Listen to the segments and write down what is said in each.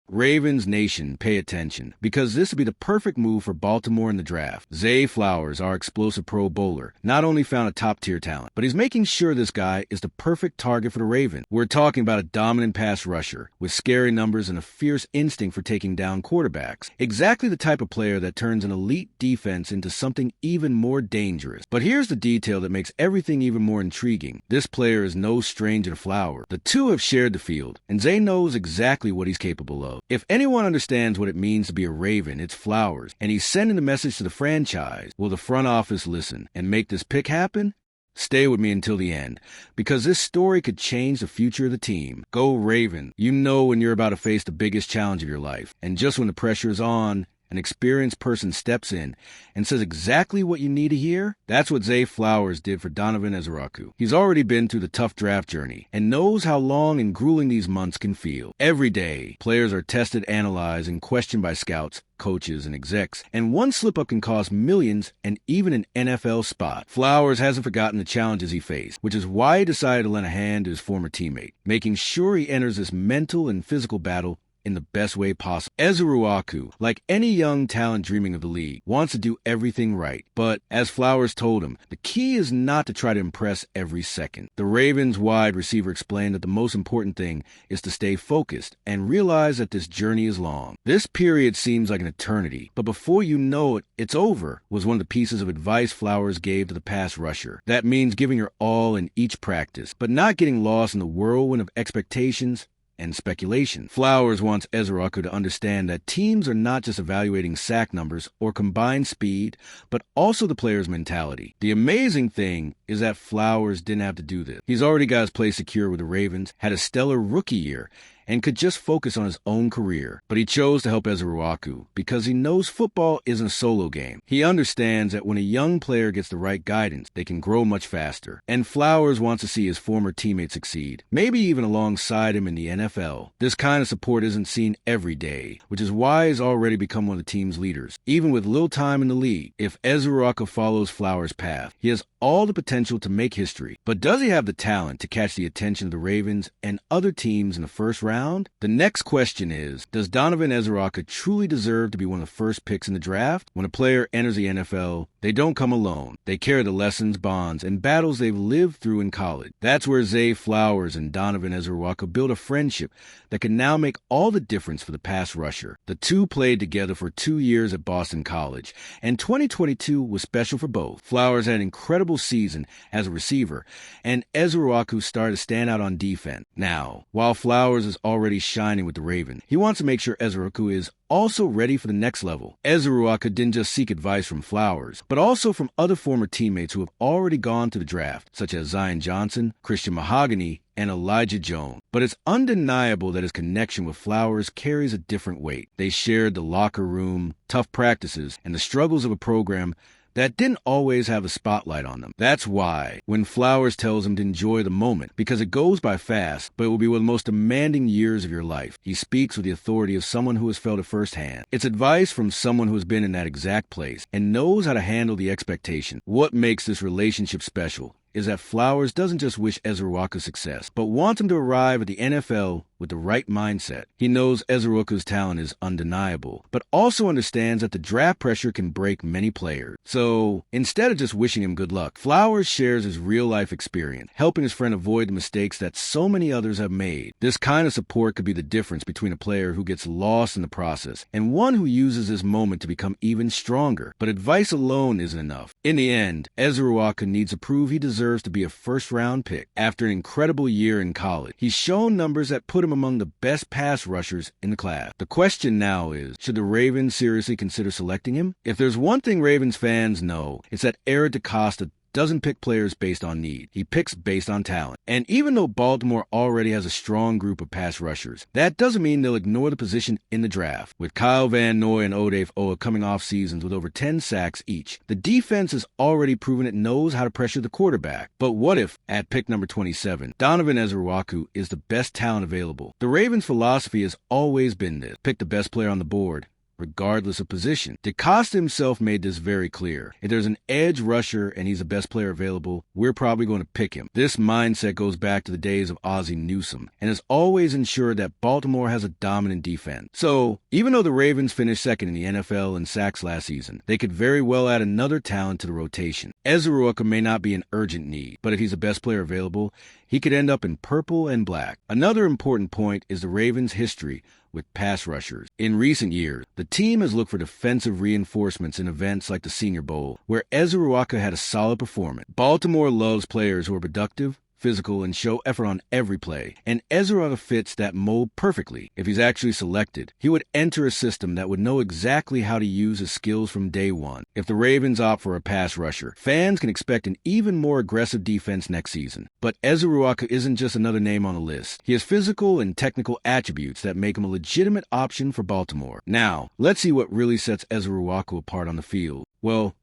Ravens Nation, pay attention, because this would be the perfect move for Baltimore in the draft. Zay Flowers, our explosive Pro Bowler, not only found a top-tier talent, but he's making sure this guy is the perfect target for the Ravens. We're talking about a dominant pass rusher with scary numbers and a fierce instinct for taking down quarterbacks. Exactly the type of player that turns an elite defense into something even more dangerous. But here's the detail that makes everything even more intriguing. This player is no stranger to Flowers. The two have shared the field, and Zay knows exactly what he's capable of. If anyone understands what it means to be a Raven, it's Flowers, and he's sending the message to the franchise. Will the front office listen and make this pick happen? Stay with me until the end, because this story could change the future of the team. Go Raven. You know when you're about to face the biggest challenge of your life, and just when the pressure is on, an experienced person steps in and says exactly what you need to hear. That's what Zay Flowers did for Donovan Ezeraku. He's already been through the tough draft journey and knows how long and grueling these months can feel. Every day, players are tested, analyzed, and questioned by scouts, coaches, and execs, and one slip-up can cost millions and even an NFL spot. Flowers hasn't forgotten the challenges he faced, which is why he decided to lend a hand to his former teammate, making sure he enters this mental and physical battle in the best way possible. Ezeraku, like any young talent dreaming of the league, wants to do everything right. But as Flowers told him, the key is not to try to impress every second. The Ravens wide receiver explained that the most important thing is to stay focused and realize that this journey is long. This period seems like an eternity, but before you know it, it's over, was one of the pieces of advice Flowers gave to the pass rusher. That means giving your all in each practice, but not getting lost in the whirlwind of expectations and speculation. Flowers wants Ezeraku to understand that teams are not just evaluating sack numbers or combined speed, but also the player's mentality. The amazing thing is that Flowers didn't have to do this. He's already got his place secure with the Ravens, had a stellar rookie year, and could just focus on his own career. But he chose to help Ezeraku because he knows football isn't a solo game. He understands that when a young player gets the right guidance, they can grow much faster. And Flowers wants to see his former teammates succeed, maybe even alongside him in the NFL. This kind of support isn't seen every day, which is why he's already become one of the team's leaders. Even with little time in the league, if Ezeraku follows Flowers' path, he has all the potential to make history. But does he have the talent to catch the attention of the Ravens and other teams in the first round? The next question is, does Donovan Ezeraku truly deserve to be one of the first picks in the draft? When a player enters the NFL, they don't come alone. They carry the lessons, bonds, and battles they've lived through in college. That's where Zay Flowers and Donovan Ezeraku built a friendship that can now make all the difference for the pass rusher. The two played together for 2 years at Boston College, and 2022 was special for both. Flowers had an incredible season as a receiver, and Ezeraku started to stand out on defense. Now, while Flowers is already shining with the Ravens, he wants to make sure Ezeraku is also ready for the next level. Ezeraku didn't just seek advice from Flowers, but also from other former teammates who have already gone to the draft, such as Zion Johnson, Christian Mahogany, and Elijah Jones. But it's undeniable that his connection with Flowers carries a different weight. They shared the locker room, tough practices, and the struggles of a program that didn't always have a spotlight on them. That's why, when Flowers tells him to enjoy the moment, because it goes by fast, but it will be one of the most demanding years of your life, he speaks with the authority of someone who has felt it firsthand. It's advice from someone who has been in that exact place and knows how to handle the expectation. What makes this relationship special is that Flowers doesn't just wish Ezeraku success, but wants him to arrive at the NFL with the right mindset. He knows Ezeraku's talent is undeniable, but also understands that the draft pressure can break many players. So, instead of just wishing him good luck, Flowers shares his real-life experience, helping his friend avoid the mistakes that so many others have made. This kind of support could be the difference between a player who gets lost in the process and one who uses this moment to become even stronger. But advice alone isn't enough. In the end, Ezeraku needs to prove he deserves to be a first-round pick. After an incredible year in college, he's shown numbers that put him among the best pass rushers in the class. The question now is, should the Ravens seriously consider selecting him? If there's one thing Ravens fans know, it's that Eric DeCosta doesn't pick players based on need. He picks based on talent. And even though Baltimore already has a strong group of pass rushers, that doesn't mean they'll ignore the position in the draft. With Kyle Van Noy and Odafe Owa coming off seasons with over 10 sacks each, the defense has already proven it knows how to pressure the quarterback. But what if, at pick number 27, Donovan Ezeraku is the best talent available? The Ravens' philosophy has always been this: pick the best player on the board regardless of position. DaCosta himself made this very clear. If there's an edge rusher and he's the best player available, we're probably going to pick him. This mindset goes back to the days of Ozzie Newsome and has always ensured that Baltimore has a dominant defense. So, even though the Ravens finished second in the NFL in sacks last season, they could very well add another talent to the rotation. Ezeruoka may not be an urgent need, but if he's the best player available, he could end up in purple and black. Another important point is the Ravens' history with pass rushers. In recent years, the team has looked for defensive reinforcements in events like the Senior Bowl, where Ezeruoka had a solid performance. Baltimore loves players who are productive, physical, and show effort on every play, and Ezeruoka fits that mold perfectly. If he's actually selected, he would enter a system that would know exactly how to use his skills from day one. If the Ravens opt for a pass rusher, fans can expect an even more aggressive defense next season. But Ezeruoka isn't just another name on the list. He has physical and technical attributes that make him a legitimate option for Baltimore. Now, let's see what really sets Ezeruoka apart on the field. Well,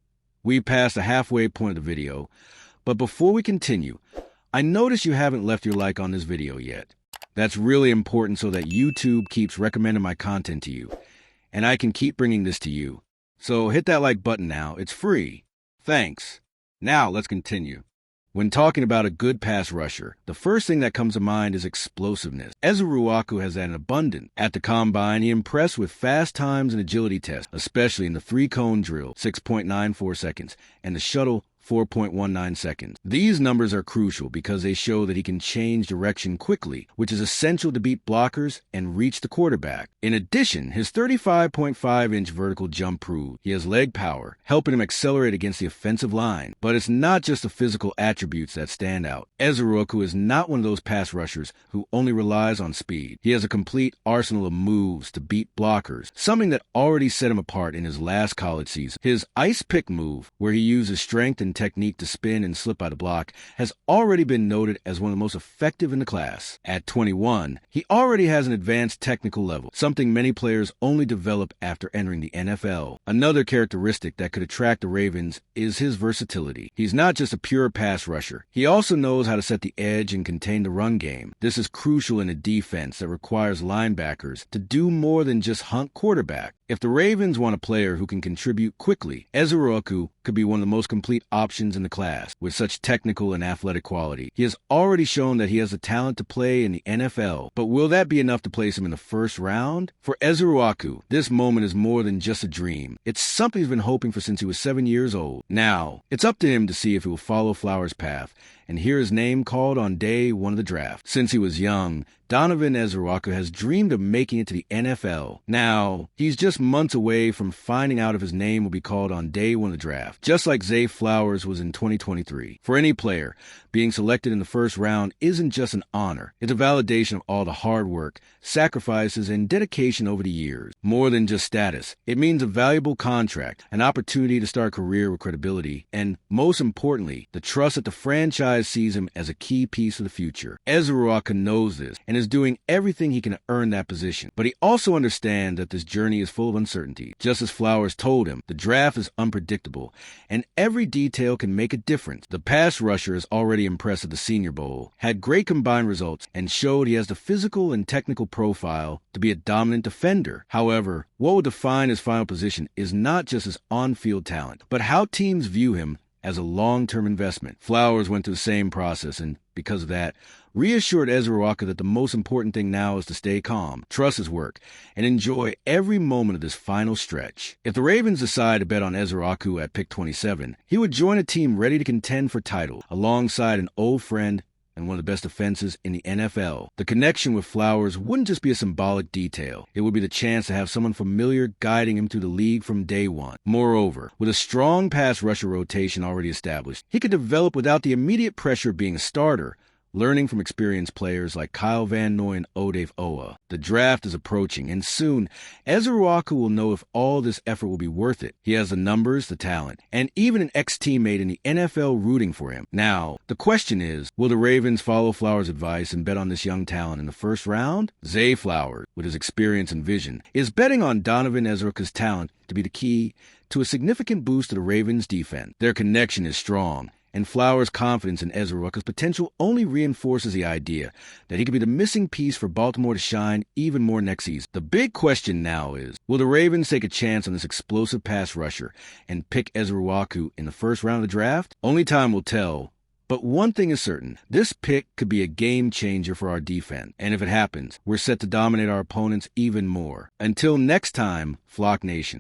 we've passed the halfway point of the video, but before we continue, I notice you haven't left your like on this video yet. That's really important so that YouTube keeps recommending my content to you, and I can keep bringing this to you. So hit that like button now. It's free. Thanks. Now let's continue. When talking about a good pass rusher, the first thing that comes to mind is explosiveness. Ezeruoka has that in abundance. At the Combine, he impressed with fast times and agility tests, especially in the three-cone drill, 6.94 seconds, and the shuttle, 4.19 seconds. These numbers are crucial because they show that he can change direction quickly, which is essential to beat blockers and reach the quarterback. In addition, his 35.5-inch vertical jump proved he has leg power, helping him accelerate against the offensive line. But it's not just the physical attributes that stand out. Ezeruoka is not one of those pass rushers who only relies on speed. He has a complete arsenal of moves to beat blockers, something that already set him apart in his last college season. His ice pick move, where he uses strength and technique to spin and slip out of block, has already been noted as one of the most effective in the class. At 21, he already has an advanced technical level, something many players only develop after entering the NFL. Another characteristic that could attract the Ravens is his versatility. He's not just a pure pass rusher. He also knows how to set the edge and contain the run game. This is crucial in a defense that requires linebackers to do more than just hunt quarterback. If the Ravens want a player who can contribute quickly, Ezeruoka could be one of the most complete options in the class. With such technical and athletic quality, he has already shown that he has the talent to play in the NFL. But will that be enough to place him in the first round? For Ezeruoka, this moment is more than just a dream. It's something he's been hoping for since he was 7 years old. Now, it's up to him to see if he will follow Flowers' path and hear his name called on day one of the draft. Since he was young, Donovan Ezeruoka has dreamed of making it to the NFL. Now, he's just months away from finding out if his name will be called on day one of the draft, just like Zay Flowers was in 2023. For any player, being selected in the first round isn't just an honor. It's a validation of all the hard work, sacrifices, and dedication over the years. More than just status, it means a valuable contract, an opportunity to start a career with credibility, and most importantly, the trust that the franchise sees him as a key piece of the future. Ezeruoka knows this and is doing everything he can earn that position. But he also understands that this journey is full of uncertainty. Just as Flowers told him, the draft is unpredictable, and every detail can make a difference. The pass rusher is already impressed at the Senior Bowl, had great combined results, and showed he has the physical and technical profile to be a dominant defender. However, what will define his final position is not just his on-field talent, but how teams view him as a long-term investment. Flowers went through the same process and, because of that, reassured Ezeruoka that the most important thing now is to stay calm, trust his work, and enjoy every moment of this final stretch. If the Ravens decide to bet on Ezeruoka at pick 27, he would join a team ready to contend for title, alongside an old friend and one of the best defenses in the NFL. The connection with Flowers wouldn't just be a symbolic detail. It would be the chance to have someone familiar guiding him through the league from day one. Moreover, with a strong pass rusher rotation already established, he could develop without the immediate pressure of being a starter, learning from experienced players like Kyle Van Noy and Odafe Owa. The draft is approaching, and soon, Ezeruoka will know if all this effort will be worth it. He has the numbers, the talent, and even an ex-teammate in the NFL rooting for him. Now, the question is, will the Ravens follow Flowers' advice and bet on this young talent in the first round? Zay Flowers, with his experience and vision, is betting on Donovan Ezeruoka's talent to be the key to a significant boost to the Ravens' defense. Their connection is strong, And Flowers' confidence in Ezra potential only reinforces the idea that he could be the missing piece for Baltimore to shine even more next season. The big question now is, will the Ravens take a chance on this explosive pass rusher and pick Ezra in the first round of the draft? Only time will tell. But one thing is certain, this pick could be a game changer for our defense. And if it happens, we're set to dominate our opponents even more. Until next time, Flock Nation.